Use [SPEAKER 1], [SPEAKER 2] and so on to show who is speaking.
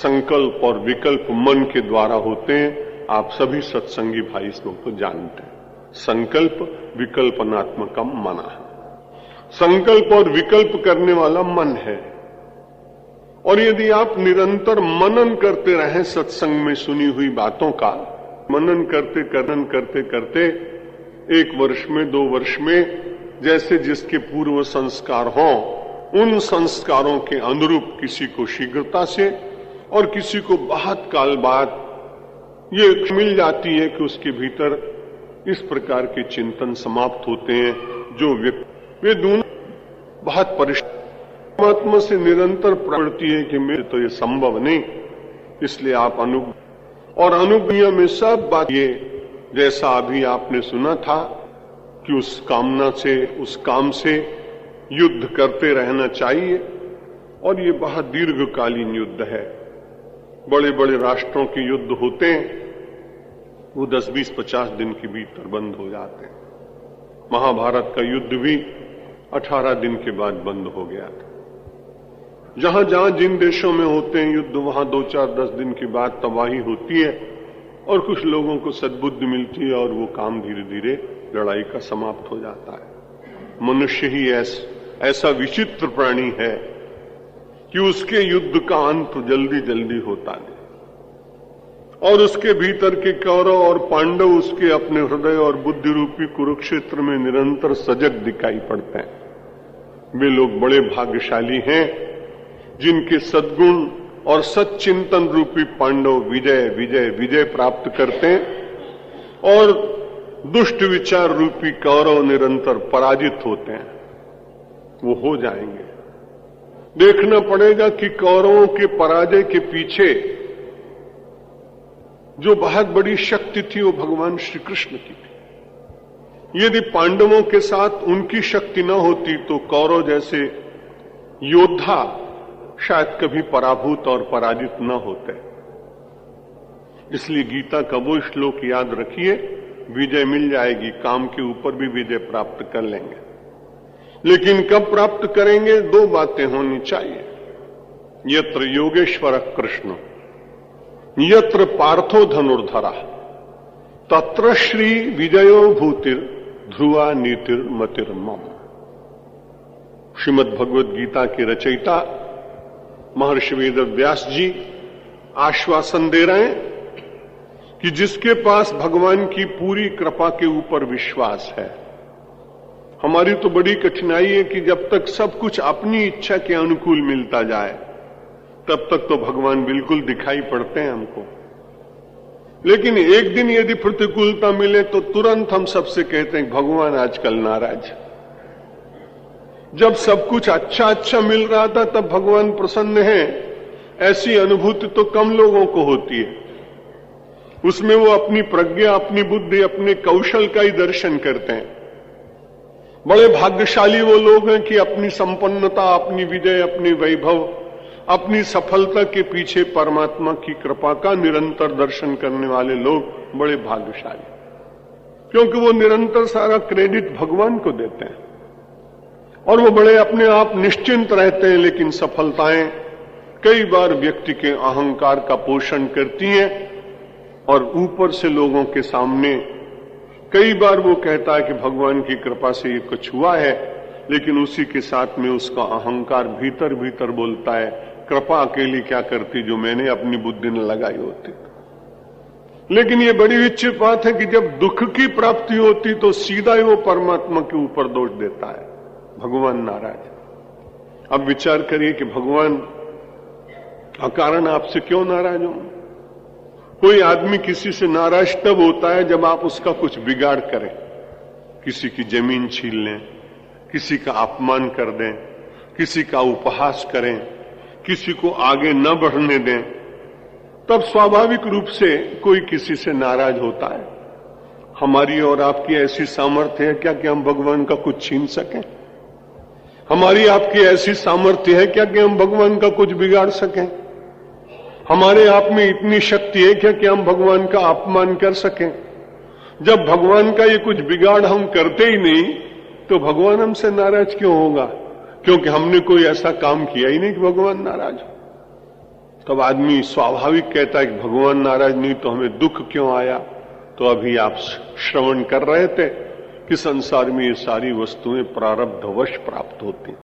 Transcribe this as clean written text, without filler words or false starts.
[SPEAKER 1] संकल्प और विकल्प मन के द्वारा होते हैं। आप सभी सत्संगी भाई इसको जानते हैं। संकल्प विकल्पनात्मकम मना है। संकल्प और विकल्प करने वाला मन है। और यदि आप निरंतर मनन करते रहें सत्संग में सुनी हुई बातों का, मनन करते करते 1 वर्ष में 2 वर्ष में जैसे जिसके पूर्व संस्कार हों, उन संस्कारों के अनुरूप किसी को शीघ्रता से और किसी को बहुत काल बाद ये मिल जाती है कि उसके भीतर इस प्रकार के चिंतन समाप्त होते हैं। जो व्यक्ति वे दोनों बहुत परमात्मा से निरंतर प्रवृत्ति है कि मेरे तो ये संभव नहीं, इसलिए आप अनुज्ञा में सब बात ये जैसा अभी आपने सुना था कि उस कामना से, उस काम से युद्ध करते रहना चाहिए। और ये बहुत दीर्घकालीन युद्ध है। बड़े बड़े राष्ट्रों के युद्ध होते हैं, वो 10, 20, 50 दिन के भीतर बंद हो जाते हैं। महाभारत का युद्ध भी 18 दिन के बाद बंद हो गया था। जहां जहां जिन देशों में होते हैं युद्ध, वहां 2, 4, 10 दिन के बाद तबाही होती है और कुछ लोगों को सद्बुद्धि मिलती है और वो काम धीरे धीरे लड़ाई का समाप्त हो जाता है। मनुष्य ही ऐसा विचित्र प्राणी है कि उसके युद्ध का अंत जल्दी जल्दी होता नहीं, और उसके भीतर के कौरव और पांडव उसके अपने हृदय और बुद्धि रूपी कुरुक्षेत्र में निरंतर सजग दिखाई पड़ते हैं। वे लोग बड़े भाग्यशाली हैं जिनके सद्गुण और सच्चिंतन रूपी पांडव विजय विजय विजय प्राप्त करते हैं और दुष्ट विचार रूपी कौरव निरंतर पराजित होते हैं। वो हो जाएंगे। देखना पड़ेगा कि कौरवों के पराजय के पीछे जो बहुत बड़ी शक्ति थी वो भगवान श्री कृष्ण की थी। यदि पांडवों के साथ उनकी शक्ति न होती तो कौरव जैसे योद्धा शायद कभी पराभूत और पराजित न होते। इसलिए गीता का वो श्लोक याद रखिए, विजय मिल जाएगी, काम के ऊपर भी विजय प्राप्त कर लेंगे। लेकिन कब प्राप्त करेंगे? 2 बातें होनी चाहिए। यत्र योगेश्वर कृष्ण यत्र पार्थो धनुर्धरा तत्र श्री विजयो भूतिर ध्रुवा नीतिर मतिर मम। श्रीमद् भगवद गीता के रचयिता महर्षि वेद व्यास जी आश्वासन दे रहे हैं कि जिसके पास भगवान की पूरी कृपा के ऊपर विश्वास है। हमारी तो बड़ी कठिनाई है कि जब तक सब कुछ अपनी इच्छा के अनुकूल मिलता जाए तब तक तो भगवान बिल्कुल दिखाई पड़ते हैं हमको। लेकिन एक दिन यदि प्रतिकूलता मिले तो तुरंत हम सबसे कहते हैं भगवान आजकल नाराज। जब सब कुछ अच्छा अच्छा मिल रहा था तब भगवान प्रसन्न है, ऐसी अनुभूति तो कम लोगों को होती है। उसमें वो अपनी प्रज्ञा, अपनी बुद्धि, अपने कौशल का ही दर्शन करते हैं। बड़े भाग्यशाली वो लोग हैं कि अपनी संपन्नता, अपनी विजय, अपनी वैभव, अपनी सफलता के पीछे परमात्मा की कृपा का निरंतर दर्शन करने वाले लोग बड़े भाग्यशाली, क्योंकि वो निरंतर सारा क्रेडिट भगवान को देते हैं और वो बड़े अपने आप निश्चिंत रहते हैं। लेकिन सफलताएं कई बार व्यक्ति के अहंकार का पोषण करती हैं और ऊपर से लोगों के सामने कई बार वो कहता है कि भगवान की कृपा से ये कुछ हुआ है, लेकिन उसी के साथ में उसका अहंकार भीतर भीतर बोलता है कृपा अकेली क्या करती जो मैंने अपनी बुद्धि न लगाई होती। लेकिन ये बड़ी विचित्र बात है कि जब दुख की प्राप्ति होती तो सीधा ही वो परमात्मा के ऊपर दोष देता है, भगवान नाराज। अब विचार करिए कि भगवान अकारण आपसे क्यों नाराज हो? कोई आदमी किसी से नाराज तब होता है जब आप उसका कुछ बिगाड़ करें, किसी की जमीन छीन लें, किसी का अपमान कर दें, किसी का उपहास करें, किसी को आगे न बढ़ने दें, तब स्वाभाविक रूप से कोई किसी से नाराज होता है। हमारी और आपकी ऐसी सामर्थ्य है क्या कि हम भगवान का कुछ छीन सकें? हमारी आपकी ऐसी सामर्थ्य है क्या कि हम भगवान का कुछ बिगाड़ सकें? हमारे आप में इतनी शक्ति है क्या कि हम भगवान का अपमान कर सकें? जब भगवान का ये कुछ बिगाड़ हम करते ही नहीं तो भगवान हमसे नाराज क्यों होगा? क्योंकि हमने कोई ऐसा काम किया ही नहीं कि भगवान नाराज हो। तब आदमी स्वाभाविक कहता है कि भगवान नाराज नहीं तो हमें दुख क्यों आया। तो अभी आप श्रवण कर रहे थे कि संसार में ये सारी वस्तुएं प्रारब्धवश प्राप्त होती हैं।